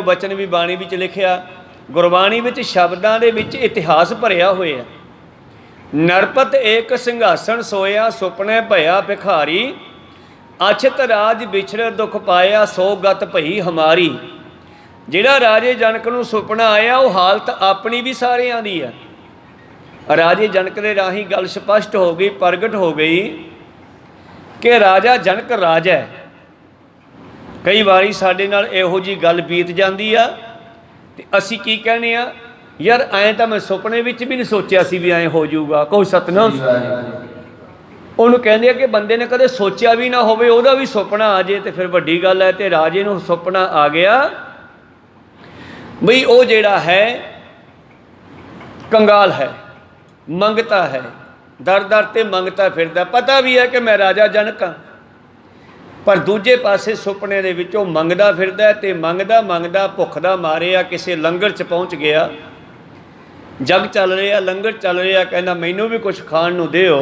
बचन भी बाणी विच लिखिया, गुरबाणी विच शब्दां दे विच इतिहास भरिया होया। नरपत एक सिंघासन सोया, सुपने भया भिखारी, अछत राज बिछड़ दुख पाया, सो गत भई हमारी। जिहड़ा राजे जनक नूं सुपना आया वो हालत अपनी भी सारियां दी है। राजे जनक दे राही गल स्पष्ट हो गई, प्रगट हो गई कि राजा जनक राजा है। कई बारी साडे नाल इहो जी गल बीत जाती आ ते असीं की कहने आ, यार ऐ तां मैं सुपने विच भी नहीं सोचिया सी भी ऐ हो जाऊगा। कोई सतनाम उहनूं कहंदे आ कि बंदे ने कदे सोचिया भी ना होवे, उहदा भी सुपना आ जाए तो फिर वड्डी गल है। तो राजे नूं सुपना आ गया बई वो जिहड़ा है कंगाल है, मंगता है, दर दर ते मंगता फिरदा। पता भी है कि मैं राजा जनक हाँ, पर दूजे पासे सुपने दे विचों मंगदा फिरदा ते मंगदा मंगदा भुखदा मारिया किसी लंगर च पहुँच गया। जग चल रहा, लंगर चल रहा, कहना मैनू भी कुछ खाण नूं दिओ।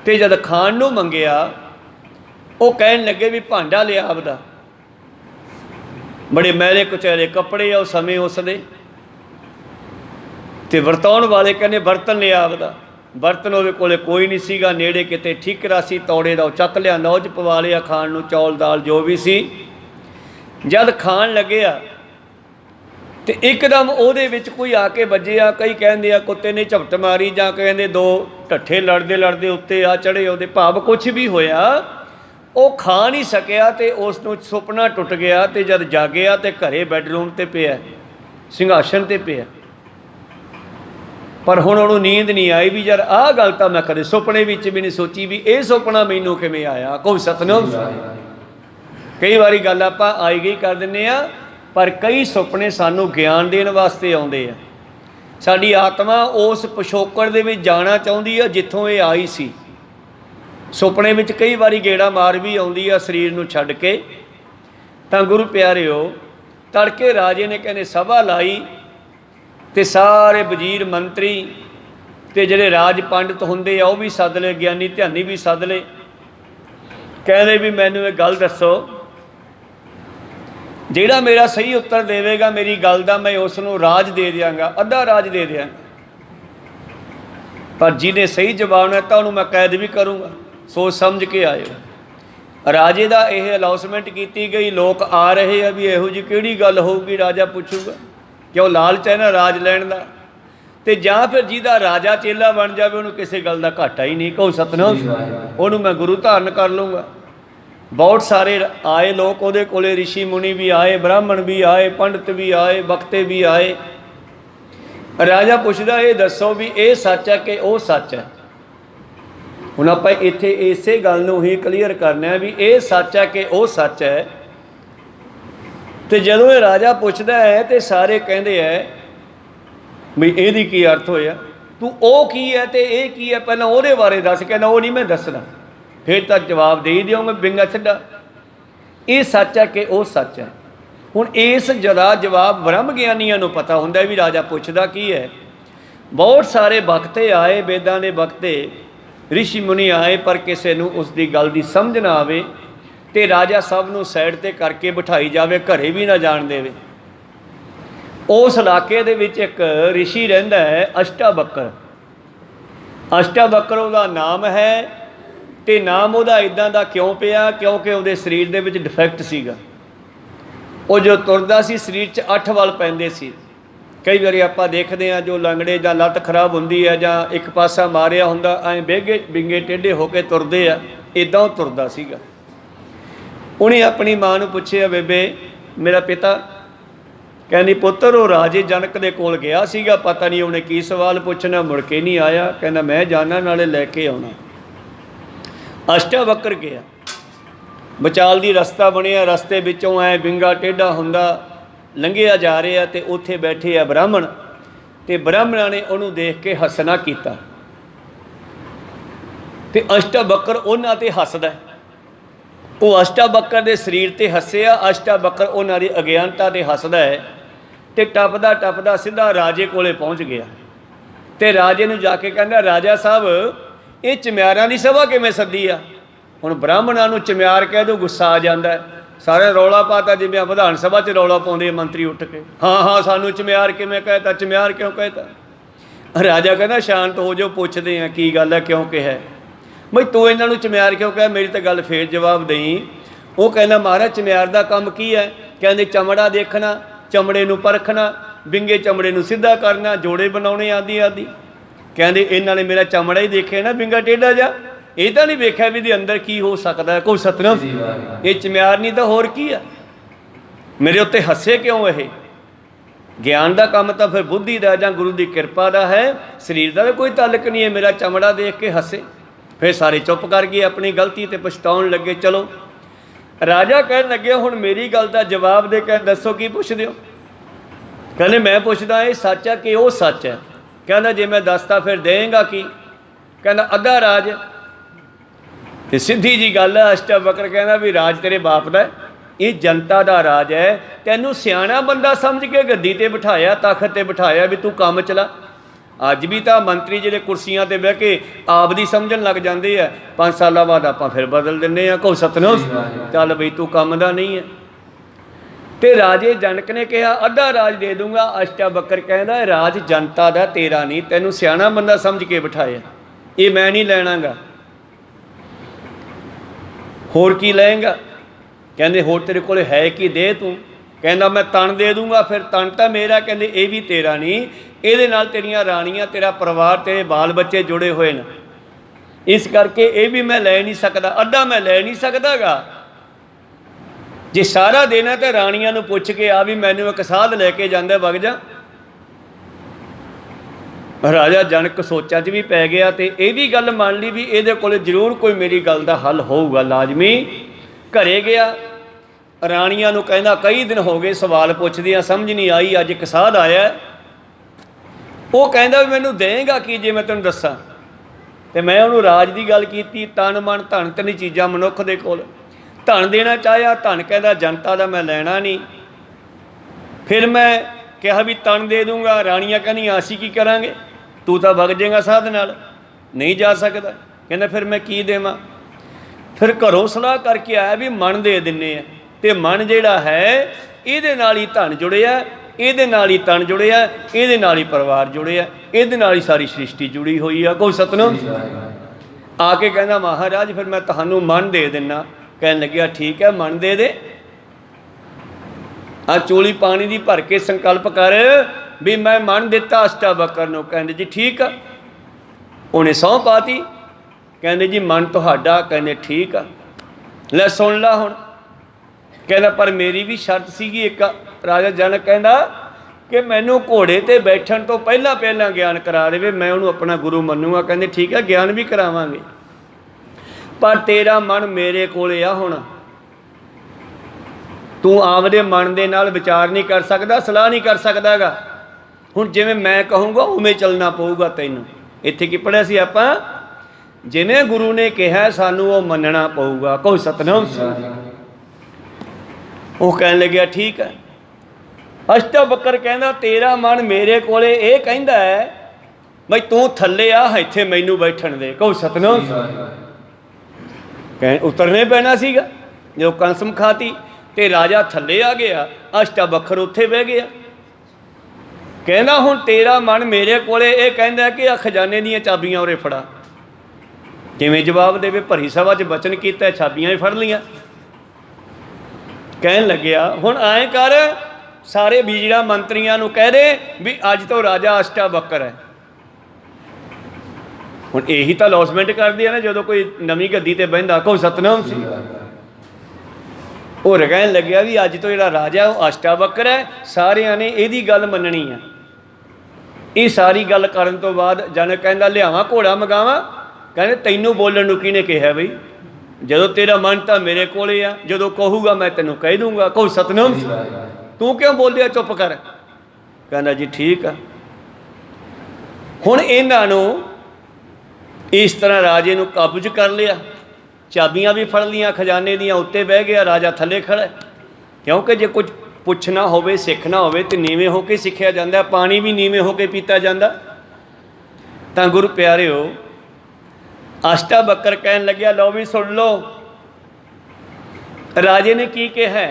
ते जद खाण नूं मंगिया वो कहन लगे भी भांडा लिया आपदा, बड़े मैले कुचैले कपड़े आ समय उसदे, ते वरताउण वाले कहने बर्तन लिया आपदा। बर्तन ਉਹਦੇ ਕੋਲੇ कोई नहीं सीगा, नेड़े किते ठीकरा सी तौड़े दा चक लिया, नौज पवा लिया खाण नूं, चौल दाल जो भी सी। जद खाण लग्या ते एकदम ਉਹਦੇ ਵਿੱਚ कोई आके ਵੱਜਿਆ। कई कहंदे आ कुत्ते ने झपट मारी, जां कहंदे दो ढੱਠੇ लड़दे लड़दे उत्ते आ चढ़े ਉਹਦੇ, भाव कुछ भी होया। ਉਹ खा नहीं सकिया ते उस नूं सुपना टुट गया। ते जद जागिया ते घरे बैडरूम ते पिया, ਸਿੰਘਾਸਣ ते पिया, पर हुण उहनूं नींद नहीं आई भी यार आह गल तां मैं कदे सुपने विच भी नहीं सोची भी ये सुपना मैनूं किवें आया। कोई सतनाम। कई बारी गल आपां आई गई कर दिंदे आ, पर कई सुपने सानूं ज्ञान देण वास्ते आउंदे आ। साडी आत्मा उस पिछोकड़ दे विच जाना चाहुंदी आ जिथों ये आई सी। सुपने विच कई बारी गेड़ा मार भी आउंदी आ शरीर नूं छड्ड के। तां गुरु प्यारिओ, तड़के राजे ने कहने सभा लाई ते सारे वजीर मंत्री ते जिहड़े राज पंडित हुंदे आ वो भी सद ले, ज्ञानी ध्यानी भी सद ले। कहते भी मैनूं ये गल दसो, जिहड़ा मेरा सही उत्तर देवेगा मेरी गल दा मैं उसनूं राज दे दियांगा, अद्धा राज दे दियांगा, पर जिन्हें सही जवाब दिता उन्होंने मैं कैद भी करूँगा। सोच समझ के आए। राजे का यह अनाउंसमेंट की गई, लोग आ रहे हैं भी इहो जी किहड़ी गल होगी। राजा पूछूगा क्यों लालच है ना राज लैण दा, ते जां फिर जिहदा राजा चेला बन जाए उन्होंने किसी गल का घाटा ही नहीं। कहो सतनाम, उन्होंने मैं गुरु धारण कर लूँगा। बहुत सारे आए लोग उहदे कोले, ऋषि मुनि भी आए, ब्राह्मण भी आए, पंडित भी आए, वक्ते भी आए। राजा पुछदा ये दसो भी ये सच है कि वो सच है। हुण आपां इत्थे इसे गल नूं ही क्लीयर करना है भी ये सच है कि वो सच है। तो जदों ये राजा पुछदा है तो सारे कहते हैं भी इहदी की अर्थ होया, तू ओ की है तो ये की है, पहलां ਉਹਦੇ बारे दस। कहना वो नहीं मैं दसदा, फिर तो जवाब दे ही देऊँगा बिंगा सिद्धा। ये सच है कि वो सच है। हुण इस जरा जवाब ब्रह्म ज्ञानियों नूं पता हुंदा भी राजा पुछदा की है। बहुत सारे वक्ते आए, वेदां दे वक्ते, ऋषि मुनि आए, पर किसी नूं उसकी गल की समझ ना आवे ते राजा सब नूं साइड ते करके बिठाई जावे, घरे भी ना जाण देवे। उस इलाके दे विच एक ऋषि रहिंदा है अष्टावक्र। अष्टावक्र उहदा नाम है, ते नाम उहदा इदां दा क्यों पिया क्योंकि उहदे शरीर दे विच डिफैक्ट सीगा। वो जो तुरदा सी शरीर च 8 वल पैंदे सी। कई बारी आपां देखदे आ जो लंगड़े जां लत्त खराब हुंदी है जां एक पासा मारिया हुंदा ऐ बेगे बिंगे टेढ़े होके तुरदे आ, इदां वो तुरदा सीगा। उन्हें अपनी माँ नूं पुछिया बेबे मेरा पिता, कहनी पुत्र वो राजे जनक दे कोल गया सीगा, पता नहीं उन्हें की सवाल पूछना, मुड़ के नहीं आया। कहना मैं जाना नाले लैके आउणा। अष्टावक्र गया, बचाल दी रस्ता बनिया, रस्ते विचों ऐ बिंगा टेढ़ा हुंदा लंघिया जा रहा ते उत्थे बैठे आ ब्राह्मण, ते ब्राह्मणां ने उहनूं देख के हसना कीता ते अष्टावक्र उन्हां ते हसदा। वो अष्टावक्र के शरीर ते हसिया, अष्टावक्र उन्हां दी अज्ञानता ते हसदा है ते टपदा टपदा सीधा राजे कोले पहुँच गया। ते राजे नूं जाके कहंदा राजा साहब ये चम्यारां दी सभा किवें सद्दी आ। हुण ब्राह्मणां नूं चम्यार कह दो गुस्सा आ जांदा है, सारे रौला पाता जिवें विधान सभा च रौला पाउंदे मंत्री उठ के, हाँ हाँ सानू चम्यार किवें कहता, चम्यार क्यों कहता। राजा कहना शांत हो जाओ, पुछदे आ की गल है, क्यों कहा बई तू इन्हां नूं चम्यार क्यों कहा, मेरी तो गल फेर जवाब दई। वो कहना महाराज चम्यार दा काम की है, कहंदे चमड़ा देखना, चमड़े नूं परखना, विंगे चमड़े नूं सीधा करना, जोड़े बनाउणे आदि आदि। कहंदे इन्हां ने मेरा चमड़ा ही देखे ना विंगा टेढ़ा जा, ये तो नहीं वेख्या भी अंदर की हो सकता है। कोई सतनाम, ये चम्यार नहीं तो होर की है। मेरे उत्ते हसे क्यों ये? ज्ञान का काम तो फिर बुद्धि का जां गुरु की कृपा का है, शरीर का तो कोई ताल्लुक नहीं है। मेरा चमड़ा देख के हसे, फिर सारे चुप कर गए, अपनी गलती ते पछताउण लगे। चलो राजा कह लगे हुण मेरी गल का जवाब दे के दसो की पुछदे हो। कहने मैं पुछदा ये सच है कि वो सच है। कहना जे मैं दसता फिर देंगा की? कहना अद्धा राज। तो सीधी जी गल है, अष्टावक्र कहना भी राज तेरे बाप का है, ये जनता का राज है। तैनू सियाणा बंदा समझ के गद्दी ते बिठाया, तखत ते बिठाया भी तू काम चला। अज भी तो मंत्री जिहड़े कुर्सियां ते बह के आप दी समझण लग जाते हैं, 5 साल बाद आपां फिर बदल दिंदे आ। को सतनाम, चल बई तू काम दा नहीं है। तो राजे जनक ने कहा अद्धा राज दे दूंगा। अष्टावक्र कहना राज जनता का तेरा नहीं, तैनू सियाणा बंदा समझ के बिठाया, ये मैं नहीं लैणागा। होर की लएगा? कहते होर तेरे कोल है कि दे तू? कहना मैं तन दे दूंगा। फिर तन तो मेरा, कहते ये भी तेरा नहीं, ये नाल तेरियां राणियां, तेरा परिवार, तेरे बाल बच्चे जुड़े हुए हैं, इस करके ये भी मैं लै नहीं सकता, अद्धा मैं लै नहीं सकता गा। जे सारा देना तो राणियां नूं पुछ के आ भी मैनू एक साध लैके जांदा वग जा। राजा जनक सोचा च भी पै गया, तो यह भी गल मान ली भी ये कोल जरूर कोई मेरी गल का हल होऊगा लाजमी। घरे गया, राणियां नूं कहंदा कई दिन हो गए सवाल पुछदियां समझ नहीं आई, अज एक साध आया, वो कहंदा भी मैनू देगा कि जे मैं तैनूं दस्सां। ते मैं उन्होंने राज की गल की, तन मन धन तीन चीज़ां मनुख दे कोल। धन देना चाहया, धन कहता जनता का मैं लैना नहीं। फिर मैं कहा भी तन दे दूंगा, राणियां कहनियां असीं की करांगे, तू तो वग जाएगा साध नाल, नहीं जा सकता। कहना फिर मैं की देवां? फिर घरों सलाह करके आया भी मन दे दिन्ने आ, ते मन जिहड़ा है इहदे नाल ही धन जुड़िया, इहदे नाल ही तन जुड़िया, इहदे नाल ही परिवार जुड़िया, इहदे नाल ही सारी सृष्टि जुड़ी हुई है। कोई सतनाम। आके कहना महाराज फिर मैं तुहानूं मन दे दिना। कहन लग्या ठीक है मन दे दे, आ चोली पानी की भर के संकल्प कर भी मैं मन दिता अष्टावक्र नूं। कहंदे जी ठीक आ। उन्हें सौं पाती, कहंदे जी मन तुहाडा। कहंदे ठीक आ, लै सुन ला हुण। कहंदा पर मेरी भी शर्त सीगी एक। राजा जनक कहंदा कि मैनू घोड़े ते बैठण तो पहला पहला ज्ञान करा देवे, मैं उन्होंने अपना गुरु मनूंगा। कहंदे ठीक है ज्ञान भी करावांगे, पर तेरा मन मेरे कोले आ। हुण तू आपदे मन दे नाल विचार नहीं कर सकदा, सलाह नहीं कर सकदा गा। हुण जिवें मैं कहूँगा उवें चलना पऊगा तैनूं। इत्थे की पढ़िया सी आपां, जिवें गुरु ने कहा सानू वो मनना पऊगा। कोई सतनाम। वो कहन लग्या ठीक है। अष्टावक्र कहंदा तेरा मन मेरे कोले ये कहंदा है बई तू थल्ले आ, इत्थे मैनू बैठण दे। कोई सतनाम। कह उतरने पैना सीगा जो कंसम खाती, ते राजा थल्ले आ गया, अष्टावक्र उत्थे बह गया। कहना हुण तेरा मन मेरे कोले ये कहंदा कि आ खजाने दीयां चाबियां उरे फड़ा। किवें जवाब देवे? भरी सभा च बचन कीता, चाबियां ही फड़ लियां। कहन लग्या हुण आए कर, सारे बीजड़ा मंत्रियों नूं कह दे भी अज तो राजा अष्टावक्र है। हुण यही तो लॉसमेंट करदी है ना जो कोई नवीं गद्दी ते बहिंदा। कोई सतनाम सी। होर कहन लग्या भी अज तो जिहड़ा राजा वो अष्टावक्र है, सारियां ने इहदी गल मननी है। ये सारी गल करन तो बाद जनक कहंदा लियावां घोड़ा मंगावां? कहंदे तैनूं बोलण नूं किहने कहा बई, जदों तेरा मन तो मेरे कोले आ, जदों कहूगा मैं तैनूं कह दूंगा। कोई सतनाम। तू क्यों बोलिया, चुप कर। कहंदा जी ठीक है। हुण इन्हां नूं इस तरह राजे नूं काबू च कर लिया, चाबियां भी फड़ लियां खजाने दियां, उत्ते बह गया, राजा थले खड़ा। क्योंकि जे कुछ पुछना होवे सीखना होवे तो नीवें होकर सीखिया जाता, पानी भी नीवें होकर पीता जाता। तो गुरु प्यारिओ अष्टावक्र कहन लग्या लो भी सुन लो, राजे ने की कहा,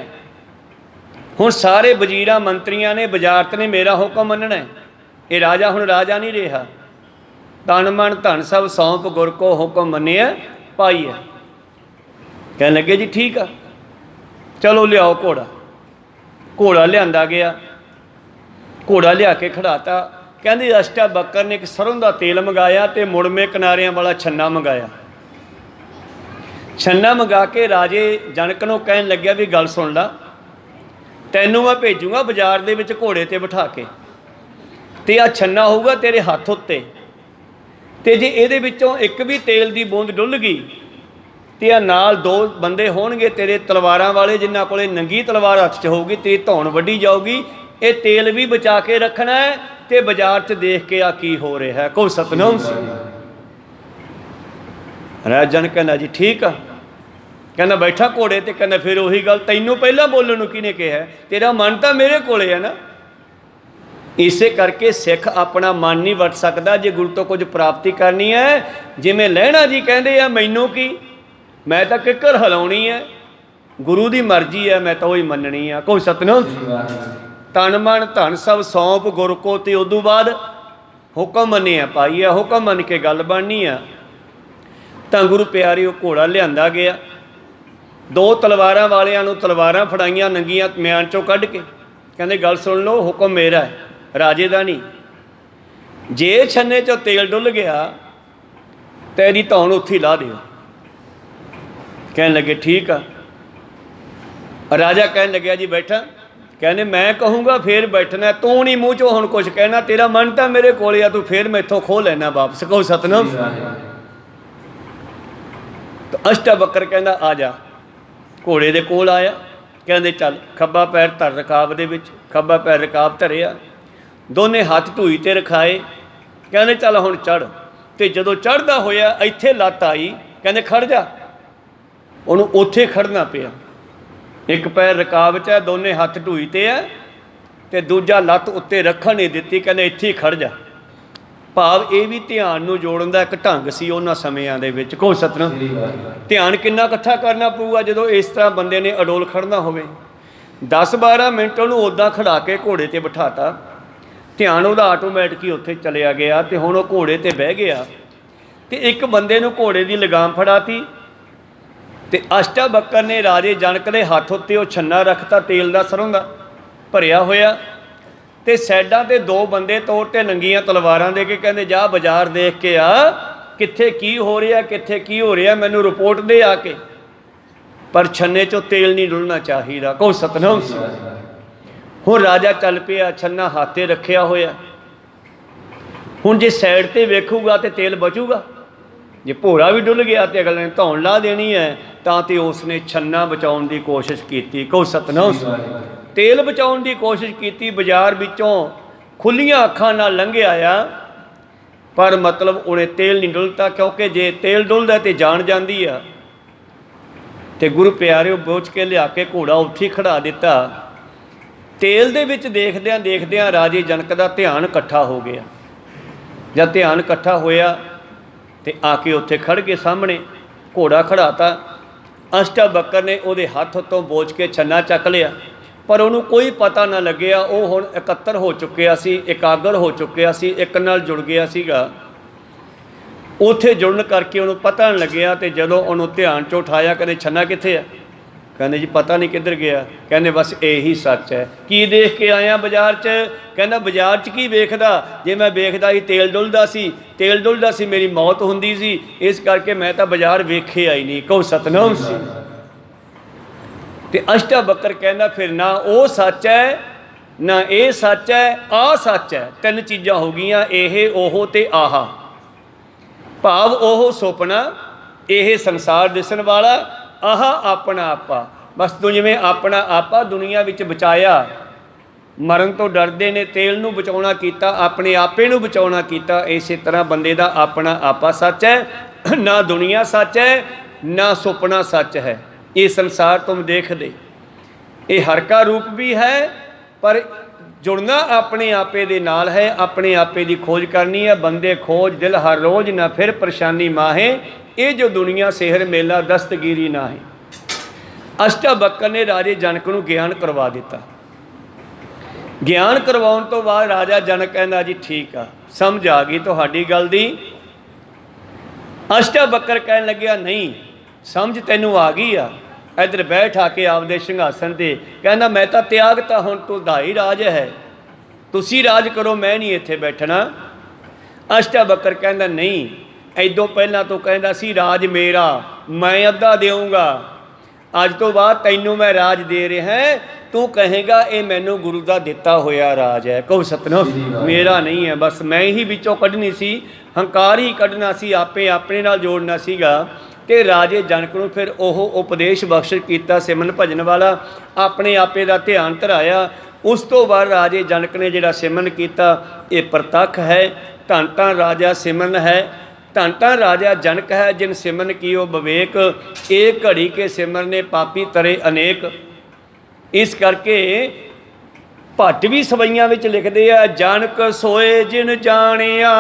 हुण सारे वजीरां मंत्रियां ने वजारत ने मेरा हुक्म मनना है। ये राजा हुण राजा नहीं रहा। तन मन धन सब सौंप गुर को हुक्म मनिया पाई है। कह लगे जी ठीक आ, चलो लियाओ घोड़ा। घोड़ा लिया गया, घोड़ा लिया के खड़ाता। कहते अष्टावक्र ने एक सरों का तेल मंगाया तो मुड़मे किनारियां वाला छन्ना मंगाया। छन्ना मंगा के राजे जनक नूं कहन लग्या भी गल सुन ला, तैनूं मैं भेजूँगा बाजार दे विच घोड़े ते बिठा के, ते आ छन्ना होऊगा तेरे हत्थ उत्ते, ते जे इहदे विचों एक भी तेल दी बूंद डुੱल गई ते आ नाल दो बंदे होणगे तेरे तलवारां वाले, जिन्हां कोले नंगी तलवार हत्थ च होऊगी, तेरी धौण वड्ढी जाऊगी। ये तेल भी बचा के रखना है ते बाजार च देख के आ की हो रहा है। को सतनाम सिंह। राजा जनक कहना जी ठीक आ। कहना बैठा घोड़े ते, कहना फिर उही गल तैनूं पहला बोलण नूं किहने कहा, तेरा मन तो मेरे कोले है ना। इसे करके सिख अपना मन नहीं वट सकता जे गुरु तो कुछ प्राप्ति करनी है। जिवें लहणा जी कहते हैं मैनू की, मैं तो किकर हिलाउणी है, गुरु की मर्जी है, मैं तो वही मननी है। कोई सतनाम। तन मन धन सब सौंप गुर को, ते उदों बाद हुक्म मनिया पाई है। हुक्म मन के गल बननी है। तो गुरु प्यारे वो घोड़ा लिया गया। दो तलवारां वालियां नूं तलवारां फड़ाइयां नंगियां म्यान चों कढ़ के, कहंदे गल सुन लो, हुक्म मेरा है, राजे का नहीं। जे छन्ने चो तेल डुੱल गया तो यदि धौण उत्थे ही ला दिओ। कहन लगे ठीक आ। राजा कहन लग्या जी बैठा। कहने मैं कहूँगा फिर बैठना, तू नहीं मूँह चो हुण कुछ कहना, तेरा मन तो मेरे कोल आ, तू फिर मैथों खो लेना वापस। कहो सतनाम। तो अष्टावक्र कहना आ जा। घोड़े दे कोल आया। कहते चल खब्बा पैर धर रकाब दे विच, खब्बा पैर रकाब धरिया, दोने हाथ ढूई ते रखाए। कहते चल हुण चढ़। तो जदों चढ़दा होया इत्थे लत्त आई, कहते खड़ जा। उहनूं उत्थे खड़ना पिया। एक पैर रकाब च है, दोने हाथ ढूई ते है, ते दूजा लत्त उत्ते रखण नहीं दित्ती। कहते इत्थे ही खड़ जा। भाव ये भी ध्यान नूं जोड़न दा एक ढंग सी उन्हां समयां दे विच। को सतनाम। ध्यान किन्ना इकट्ठा करना पऊगा जदों इस तरह बंदे ने अडोल खड़ना होवे। 10-12 मिनट उहनूं उदां खड़ा के घोड़े ते बिठाता। ध्यान उहदा आटोमैटिक ही उत्थे चलिया गया ते हुण ओह घोड़े ते बह गया। ते एक बंदे नूं घोड़े दी लगाम फड़ाती ते अष्टावक्र ने राजे जनक दे हत्थ उत्ते ओह छन्ना रखता तेल दा सरों दा भरिया होया। ते साइडां ते दो बंदे तौर ते नंगियां तलवारां दे के कहंदे जा बाजार देख के आ, कित्थे की हो रहा, कित्थे की हो रहा, मैनूं रिपोर्ट दे आके। पर छन्ने चों तेल नहीं डुलना चाहिए। कहो सतनाम। हुण राजा चल पिया, छन्ना हाथे रखिया होया। हुण जे साइड ते वेखूगा तो तेल बचूगा, जे भोरा भी डुल गया तो अगले ने धौण ला देनी है। तो उसने छन्ना बचाउण दी कोशिश की। कहो सतनाम। तेल बचाउण दी कोशिश की, बाजार विचों खुलियां अखां नाल लंघे आया, पर मतलब उन्हें तेल नहीं डुलता, क्योंकि जे तेल डुलदा तो जान जाती है। तो गुरु प्यारे बोझ के लिया के घोड़ा उत्थे ही खड़ा दिता। तेल दे विच देखदियां देखदियां राजे जनक दा ध्यान इकट्ठा हो गया। जब ध्यान इकट्ठा होया तो आके उत्थे खड़ के सामने घोड़ा खड़ाता। अष्टावक्र ने उहदे हत्थ उत्तों बोझ के छन्ना चक लिया, पर उन्होंने कोई पता ना लग्या। वो हुण एकत्र हो चुकिया सी, एकागर हो चुकिया सी, एक नाल जुड़ गया सीगा। उत्थे जुड़न करके उन्होंने पता नहीं लग्या। तो जदों उन्होंने ध्यान चो उठाया, कहते छन्ना कित्थे है? कहते जी पता नहीं किधर गया। कहते बस यही सच है। की देख के आया बाजार च? कहना बाजार च की वेखदा, जे मैं वेखदा ही तेल डुलदा सी, तेल डुलदा सी मेरी मौत हुंदी सी, इस करके मैं तो बाजार वेखिया ही नहीं। कहो सतनाम सी। ते अष्टावक्र कहना फिर ना वो सच है, ना ये सच है, आ सच है। तीन चीज़ां हो गईयां, ये ओहो ते आहा। भाव ओहो सुपना, यह संसार दिसन वाला, आहा अपना आपा। बस तू जिवें अपना आपा दुनिया विच बचाया, मरण तो डरदे ने तेल नूं बचाउणा कीता, अपने आपे नूं बचाउणा कीता, इस तरह बंदे दा अपना आपा सच है। ना दुनिया सच है, ना सुपना सच है। ये संसार तुम देख दे, ये हर का रूप भी है, पर जुड़ना अपने आपे दे नाल है। अपने आपे की खोज करनी है। बंदे खोज दिल हर रोज, ना फिर परेशानी माहे, ये जो दुनिया सेहर मेला दस्तगीरी ना है। ਅਸ਼ਟਾਵਕਰ ਨੇ ਰਾਜੇ ਜਨਕ ਨੂੰ ਗਿਆਨ ਕਰਵਾ ਦਿੱਤਾ। ਗਿਆਨ ਕਰਵਾਉਣ ਤੋਂ ਬਾਅਦ ਰਾਜਾ ਜਨਕ ਕਹਿੰਦਾ ਜੀ ਠੀਕ ਆ, ਸਮਝ ਆ ਗਈ ਤੁਹਾਡੀ ਗੱਲ ਦੀ। ਅਸ਼ਟਾਵਕਰ ਕਹਿਣ ਲੱਗਿਆ ਨਹੀਂ, ਸਮਝ ਤੈਨੂੰ ਆ ਗਈ ਆ, ਇੱਧਰ ਬੈਠ ਆ ਕੇ ਆਪਦੇ ਸਿੰਘਾਸਣ 'ਤੇ। ਕਹਿੰਦਾ ਮੈਂ ਤਾਂ ਤਿਆਗਤਾ, ਹੁਣ ਤੁਹਾਡਾ ਰਾਜ ਹੈ, ਤੁਸੀਂ ਰਾਜ ਕਰੋ, ਮੈਂ ਨਹੀਂ ਇੱਥੇ ਬੈਠਣਾ। ਅਸ਼ਟਾਵਕਰ ਕਹਿੰਦਾ ਨਹੀਂ, ਐਦੋਂ ਪਹਿਲਾਂ ਤੋਂ ਕਹਿੰਦਾ ਸੀ ਰਾਜ ਮੇਰਾ, ਮੈਂ ਅੱਧਾ ਦੇਊਂਗਾ, ਅੱਜ ਤੋਂ ਬਾਅਦ ਤੈਨੂੰ ਮੈਂ ਰਾਜ ਦੇ ਰਿਹਾ, ਤੂੰ ਕਹੇਗਾ ਇਹ ਮੈਨੂੰ ਗੁਰੂ ਦਾ ਦਿੱਤਾ ਹੋਇਆ ਰਾਜ ਹੈ। ਕਹੋ ਸਤਨਾਮ, ਮੇਰਾ ਨਹੀਂ ਹੈ, ਬਸ ਮੈਂ ਹੀ ਵਿੱਚੋਂ ਕੱਢਣੀ ਸੀ, ਹੰਕਾਰ ਹੀ ਕੱਢਣਾ ਸੀ, ਆਪੇ ਆਪਣੇ ਨਾਲ ਜੋੜਨਾ ਸੀਗਾ। ਤੇ ਰਾਜੇ ਜਨਕ ਨੂੰ ਫਿਰ ਉਹ ਉਪਦੇਸ਼ ਬਖਸ਼ ਕੀਤਾ ਸਿਮਰਨ ਭਜਨ ਵਾਲਾ, ਆਪਣੇ ਆਪੇ ਦਾ ਧਿਆਨ ਧਰਾਇਆ। ਉਸ ਤੋਂ ਬਾਅਦ ਰਾਜੇ ਜਨਕ ਨੇ ਜਿਹੜਾ ਸਿਮਰਨ ਕੀਤਾ ਇਹ ਪ੍ਰਤੱਖ ਹੈ। ਧੰਨ ਧੰਨ ਰਾਜਾ ਸਿਮਰਨ ਹੈ, ਧੰਨ ਧੰਨ ਰਾਜਾ ਜਨਕ ਹੈ, ਜਿਨ ਸਿਮਰਨ ਕੀਓ ਵਿਵੇਕ, ਏਕ ਘੜੀ ਕੇ ਸਿਮਰਨੇ ਪਾਪੀ ਤਰੇ ਅਨੇਕ। ਇਸ ਕਰਕੇ ਭੱਟ ਵੀ ਸਵਈਆਂ ਵਿੱਚ ਲਿਖਦੇ ਆ, ਜਨਕ ਸੋਏ ਜਿਨ ਜਾਣਿਆ।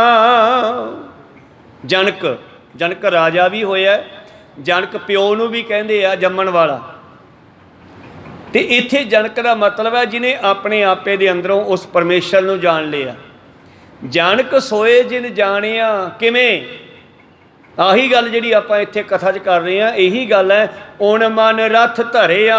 ਜਨਕ ਰਾਜਾ ਵੀ ਹੋਇਆ, ਜਨਕ ਪਿਓ ਨੂੰ ਵੀ ਕਹਿੰਦੇ ਆ ਜੰਮਣ ਵਾਲਾ। ਤੇ ਇੱਥੇ ਜਨਕ ਦਾ ਮਤਲਬ ਹੈ ਜਿਹਨੇ ਆਪਣੇ ਆਪੇ ਦੇ ਅੰਦਰੋਂ ਉਸ ਪਰਮੇਸ਼ਰ ਨੂੰ ਜਾਣ ਲਿਆ। ਜਨਕ ਸੋਏ ਜਿਨ ਜਾਣਿਆ, ਕਿਵੇਂ? ਆਹੀ ਗੱਲ ਜਿਹੜੀ ਆਪਾਂ ਇੱਥੇ ਕਥਾ 'ਚ ਕਰ ਰਹੇ ਹਾਂ, ਇਹੀ ਗੱਲ ਹੈ। ਉਣ ਮਨ ਰਥ ਧਰਿਆ,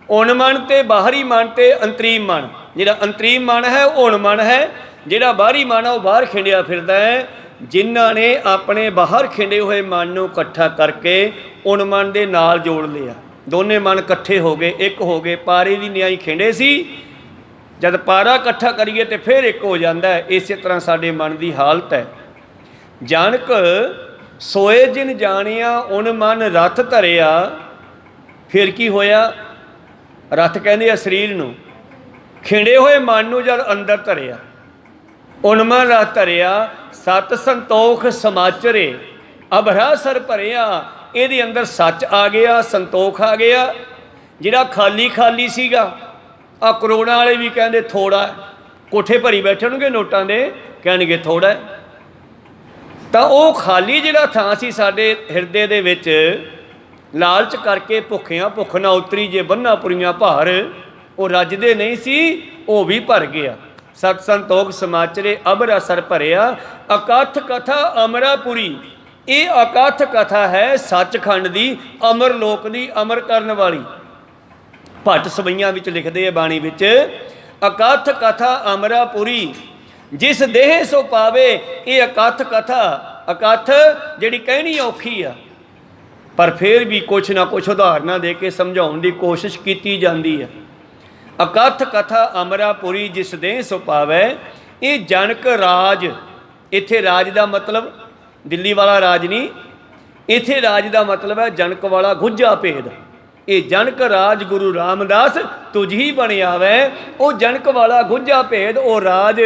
ਉਣ ਮਨ ਤੇ ਬਾਹਰੀ ਮਨ ਤੇ ਅੰਤਰੀਮ ਮਨ। ਜਿਹੜਾ ਅੰਤਰੀਮ ਮਨ ਹੈ ਉਹ ਉਣ ਮਨ ਹੈ, ਜਿਹੜਾ ਬਾਹਰੀ ਮਨ ਹੈ ਉਹ ਬਾਹਰ ਖਿੰਡਿਆ ਫਿਰਦਾ ਹੈ। ਜਿਨ੍ਹਾਂ ਨੇ ਆਪਣੇ ਬਾਹਰ ਖਿੰਡੇ ਹੋਏ ਮਨ ਨੂੰ ਇਕੱਠਾ ਕਰਕੇ ਉਣ ਮਨ ਦੇ ਨਾਲ ਜੋੜ ਲਿਆ, ਦੋਨੇ ਮਨ ਇਕੱਠੇ ਹੋ ਗਏ, ਇੱਕ ਹੋ ਗਏ। ਪਾਰੇ ਦੀ ਨਿਆਈ ਖਿੰਡੇ ਸੀ, ਜਦ ਪਾਰਾ ਇਕੱਠਾ ਕਰੀਏ ਤੇ ਫਿਰ ਇੱਕ ਹੋ ਜਾਂਦਾ ਹੈ। ਇਸੇ ਤਰ੍ਹਾਂ ਸਾਡੇ ਮਨ ਦੀ ਹਾਲਤ ਹੈ। ਜਨਕ ਸੋਏ ਜਿਨ ਜਾਣਿਆ, ਉਣ ਮਨ ਰਥ ਧਰਿਆ। ਫਿਰ ਕੀ ਹੋਇਆ? ਰਥ ਕਹਿੰਦੇ ਆ ਸਰੀਰ ਨੂੰ, ਖਿੰਡੇ ਹੋਏ ਮਨ ਨੂੰ ਜਦ ਅੰਦਰ ਧਰਿਆ, ਉਣ ਮਨ ਰਥ ਧਰਿਆ। ਸਤ ਸੰਤੋਖ ਸਮਾਚਰੇ, ਅਭਰਾ ਸਰ ਭਰਿਆ। ਇਹਦੇ ਅੰਦਰ ਸੱਚ ਆ ਗਿਆ, ਸੰਤੋਖ ਆ ਗਿਆ। ਜਿਹੜਾ ਖਾਲੀ ਸੀਗਾ, ਆ ਕਰੋੜਾਂ ਵਾਲੇ ਵੀ ਕਹਿੰਦੇ ਥੋੜਾ, ਕੋਠੇ ਭਰੀ ਬੈਠਣਗੇ ਨੋਟਾਂ ਦੇ, ਕਹਿਣਗੇ ਥੋੜਾ। ਤਾਂ ਉਹ ਖਾਲੀ ਜਿਹੜਾ ਥਾਂ ਸੀ ਸਾਡੇ ਹਿਰਦੇ ਦੇ ਵਿੱਚ, ਲਾਲਚ ਕਰਕੇ ਭੁੱਖਿਆਂ ਭੁੱਖ ਨਾ ਉਤਰੀ ਜੇ ਬੰਨਾ ਪੁਰੀਆਂ ਭਾਰ, ਉਹ ਰੱਜਦੇ ਨਹੀਂ ਸੀ, ਉਹ ਵੀ ਭਰ ਗਿਆ। ਸਤ ਸੰਤੋਖ ਸਮਾਚਰੇ ਅਬਰ ਅਸਰ ਭਰਿਆ। ਅਕਥ ਕਥਾ ਅਮਰਾਪੁਰੀ, ਇਹ ਅਕਥ ਕਥਾ ਹੈ ਸੱਚਖੰਡ ਦੀ, ਅਮਰ ਲੋਕ ਦੀ, ਅਮਰ ਕਰਨ ਵਾਲੀ। ਭੱਟ ਸਵਈਆਂ ਵਿੱਚ ਲਿਖਦੇ ਆ ਬਾਣੀ ਵਿੱਚ, ਅਕਥ ਕਥਾ ਅਮਰਾਪੁਰੀ, ਜਿਸ ਦੇਹ ਸੋ ਪਾਵੇ। ਇਹ ਅਕਥ ਕਥਾ, ਅਕਥ ਜਿਹੜੀ ਕਹਿਣੀ ਔਖੀ ਆ, ਪਰ ਫਿਰ ਵੀ ਕੁਛ ਨਾ ਕੁਛ ਉਦਾਹਰਨਾਂ ਦੇ ਕੇ ਸਮਝਾਉਣ ਦੀ ਕੋਸ਼ਿਸ਼ ਕੀਤੀ ਜਾਂਦੀ ਹੈ। ਅਕਥ ਕਥਾ ਅਮਰਾਪੁਰੀ, ਜਿਸ ਦੇਹ ਸੋ ਪਾਵੇ। ਇਹ ਜਨਕ ਰਾਜ, ਇੱਥੇ ਰਾਜ ਦਾ ਮਤਲਬ ਦਿੱਲੀ ਵਾਲਾ ਰਾਜ ਨਹੀਂ, ਇੱਥੇ ਰਾਜ ਦਾ ਮਤਲਬ ਹੈ ਜਨਕ ਵਾਲਾ ਗੁੱਝਾ ਭੇਦ। ਇਹ ਜਨਕ ਰਾਜ ਗੁਰੂ ਰਾਮਦਾਸ ਤੁਝ ਹੀ ਬਣਿਆਵੈ। ਉਹ ਜਨਕ ਵਾਲਾ ਗੁੱਝਾ ਭੇਦ, ਉਹ ਰਾਜ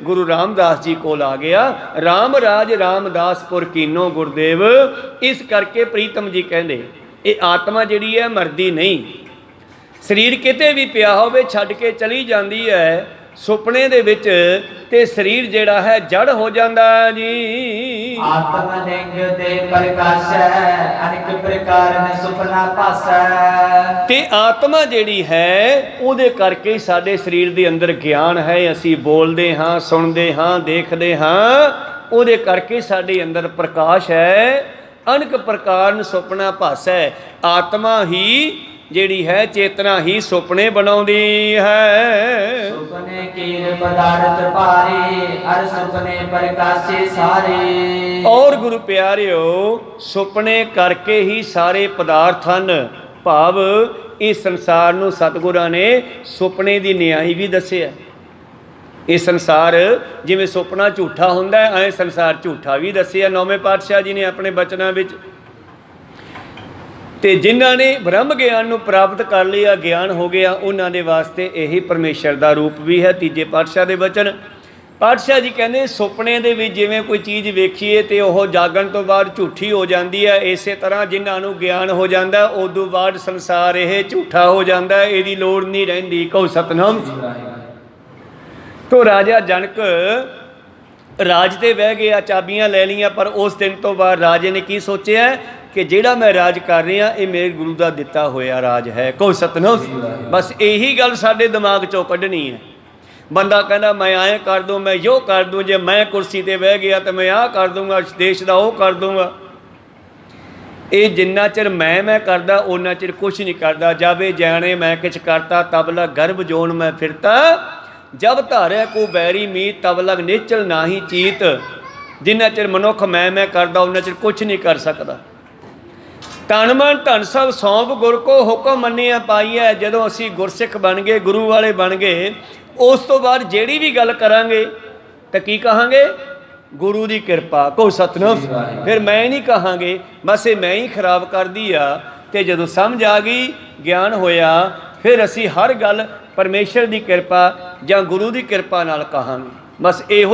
ਗੁਰੂ ਰਾਮਦਾਸ ਜੀ ਕੋਲ ਆ ਗਿਆ। ਰਾਮ ਰਾਜ ਰਾਮਦਾਸਪੁਰ ਕੀਨੋ ਗੁਰਦੇਵ। ਇਸ ਕਰਕੇ ਪ੍ਰੀਤਮ ਜੀ ਕਹਿੰਦੇ ਇਹ ਆਤਮਾ ਜਿਹੜੀ ਹੈ ਮਰਦੀ ਨਹੀਂ। ਸਰੀਰ ਕਿਤੇ ਵੀ ਪਿਆ ਹੋਵੇ ਛੱਡ ਕੇ ਚਲੀ ਜਾਂਦੀ ਹੈ ਸੁਪਨੇ ਦੇ ਵਿੱਚ, ਤੇ ਸਰੀਰ ਜਿਹੜਾ ਹੈ ਜੜ ਹੋ ਜਾਂਦਾ ਜੀ। ਆਤਮ ਲਿੰਗ ਦੇ ਪ੍ਰਕਾਸ਼ੈ, ਅਨੇਕ ਪ੍ਰਕਾਰ ਨੇ ਸੁਪਨਾ ਭਾਸੈ। ਤੇ ਆਤਮਾ ਜਿਹੜੀ ਹੈ ਉਹਦੇ ਕਰਕੇ ਹੀ ਸਾਡੇ ਸਰੀਰ ਦੇ ਅੰਦਰ ਗਿਆਨ ਹੈ। ਅਸੀਂ ਬੋਲਦੇ ਹਾਂ, ਸੁਣਦੇ ਹਾਂ, ਦੇਖਦੇ ਹਾਂ, ਉਹਦੇ ਕਰਕੇ ਸਾਡੇ ਅੰਦਰ ਪ੍ਰਕਾਸ਼ ਹੈ। ਅਨੇਕ ਪ੍ਰਕਾਰ ਨੇ ਸੁਪਨਾ ਭਾਸੈ। ਆਤਮਾ ਹੀ ਜਿਹੜੀ ਹੈ ਚੇਤਨਾ ਹੀ ਸੁਪਨੇ ਬਣਾਉਂਦੀ ਹੈ। ਸੁਪਨੇ ਕੀਰ ਪਦਾਰਥ ਭਾਰੇ, ਅਰ ਸੁਪਨੇ ਪ੍ਰਕਾਸ਼ੇ ਸਾਰੇ। ਔਰ ਗੁਰੂ ਪਿਆਰਿਓ, ਸੁਪਨੇ ਕਰਕੇ ਹੀ ਸਾਰੇ ਪਦਾਰਥ ਹਨ। ਭਾਵ ਇਸ ਸੰਸਾਰ ਨੂੰ ਸਤਿਗੁਰਾਂ ਨੇ ਸੁਪਨੇ ਦੀ ਨਿਆਈ ਵੀ ਦੱਸਿਆ। ਇਹ ਸੰਸਾਰ ਜਿਵੇਂ ਸੁਪਨਾ ਝੂਠਾ ਹੁੰਦਾ ਹੈ, ਐਂ ਸੰਸਾਰ ਝੂਠਾ ਵੀ ਦੱਸਿਆ ਨੌਵੇਂ ਪਾਤਸ਼ਾਹ ਜੀ ਨੇ ਆਪਣੇ ਬਚਨਾਂ ਵਿੱਚ। ਤੇ ਜਿਨ੍ਹਾਂ ਨੇ ਬ੍ਰਹਮ ਗਿਆਨ ਨੂੰ ਪ੍ਰਾਪਤ ਕਰ ਲਿਆ, ਗਿਆਨ ਹੋ ਗਿਆ, ਉਹਨਾਂ ਦੇ ਵਾਸਤੇ ਇਹੀ ਪਰਮੇਸ਼ਰ ਦਾ ਰੂਪ ਵੀ ਹੈ। ਤੀਜੇ ਪਾਤਸ਼ਾਹ ਦੇ ਬਚਨ, ਪਾਤਸ਼ਾਹ ਜੀ ਕਹਿੰਦੇ ਸੁਪਨੇ ਦੇ ਵਿੱਚ ਜਿਵੇਂ ਕੋਈ ਚੀਜ਼ ਵੇਖੀਏ ਤੇ ਉਹ ਜਾਗਣ ਤੋਂ ਬਾਅਦ ਝੂਠੀ ਹੋ ਜਾਂਦੀ ਹੈ, ਇਸੇ ਤਰ੍ਹਾਂ ਜਿਨ੍ਹਾਂ ਨੂੰ ਗਿਆਨ ਹੋ ਜਾਂਦਾ ਉਦੋਂ ਬਾਅਦ ਸੰਸਾਰ ਇਹ ਝੂਠਾ ਹੋ ਜਾਂਦਾ, ਇਹਦੀ ਲੋੜ ਨਹੀਂ ਰਹਿੰਦੀ। ਕਹੋ ਸਤਨਾਮ। ਤੋ ਰਾਜਾ ਜਨਕ ਰਾਜ ਤੇ ਬਹਿ ਗਿਆ, ਚਾਬੀਆਂ ਲੈ ਲਈਆਂ, ਪਰ ਉਸ ਦਿਨ ਤੋਂ ਬਾਅਦ ਰਾਜੇ ਨੇ ਕੀ ਸੋਚਿਆ? ਕਿ ਜਿਹੜਾ ਮੈਂ ਰਾਜ ਕਰ ਰਿਹਾ ਇਹ ਮੇਰੇ ਗੁਰੂ ਦਾ ਦਿੱਤਾ ਹੋਇਆ ਰਾਜ ਹੈ। ਕਹੋ ਸਤਿਨਾਮ। ਬਸ ਇਹੀ ਗੱਲ ਸਾਡੇ ਦਿਮਾਗ 'ਚੋਂ ਕੱਢਣੀ ਹੈ। ਬੰਦਾ ਕਹਿੰਦਾ ਮੈਂ ਐਂ ਕਰ ਦੂੰ, ਮੈਂ ਜੋ ਕਰ ਦੂੰ, ਜੇ ਮੈਂ ਕੁਰਸੀ 'ਤੇ ਬਹਿ ਗਿਆ ਤਾਂ ਮੈਂ ਆਹ ਕਰ ਦੂੰਗਾ, ਦੇਸ਼ ਦਾ ਉਹ ਕਰ ਦੂੰਗਾ। ਇਹ ਜਿੰਨਾ ਚਿਰ ਮੈਂ ਕਰਦਾ ਉਹਨਾਂ ਚਿਰ ਕੁਛ ਨਹੀਂ ਕਰਦਾ। ਜਾਵੇ ਜਾਣੇ ਮੈਂ ਕਿਛ ਕਰਤਾ ਤਬਲਾ ਗਰਭ ਜੋਨ ਮੈਂ ਫਿਰਤਾ, ਜਬ ਧਾਰਿਆ ਕੋ ਬੈਰੀ ਮੀਤ ਤਬ ਲਗ ਨਿਚਲ ਨਾਹੀ ਚੀਤ। ਜਿੰਨਾ ਚਿਰ ਮਨੁੱਖ ਮੈਂ ਕਰਦਾ ਉਹਨਾਂ ਚਿਰ ਕੁਛ ਨਹੀਂ ਕਰ ਸਕਦਾ। ਤਨ ਮਨ ਧਨ ਸਭ ਸੌਂਪ ਗੁਰ ਕੋ ਹੁਕਮ ਮੰਨਿਆ ਪਾਈਐ। ਜਦੋਂ ਅਸੀਂ ਗੁਰਸਿੱਖ ਬਣ ਗਏ, ਗੁਰੂ ਵਾਲੇ ਬਣ ਗਏ, ਉਸ ਤੋਂ ਬਾਅਦ ਜਿਹੜੀ ਵੀ ਗੱਲ ਕਰਾਂਗੇ ਤਾਂ ਕੀ ਕਹਾਂਗੇ? ਗੁਰੂ ਦੀ ਕਿਰਪਾ। ਕਹੋ ਸਤਿਨਾਮ। ਫਿਰ ਮੈਂ ਨਹੀਂ ਕਹਾਂਗੇ ਬਸ ਇਹ ਮੈਂ ਹੀ ਖਰਾਬ ਕਰਦੀ ਆ। ਅਤੇ ਜਦੋਂ ਸਮਝ ਆ ਗਈ, ਗਿਆਨ ਹੋਇਆ, ਫਿਰ ਅਸੀਂ ਹਰ ਗੱਲ ਪਰਮੇਸ਼ਰ ਦੀ ਕਿਰਪਾ ਜਾਂ ਗੁਰੂ ਦੀ ਕਿਰਪਾ ਨਾਲ ਕਹਾਂਗੇ। ਬਸ ਇਹੋ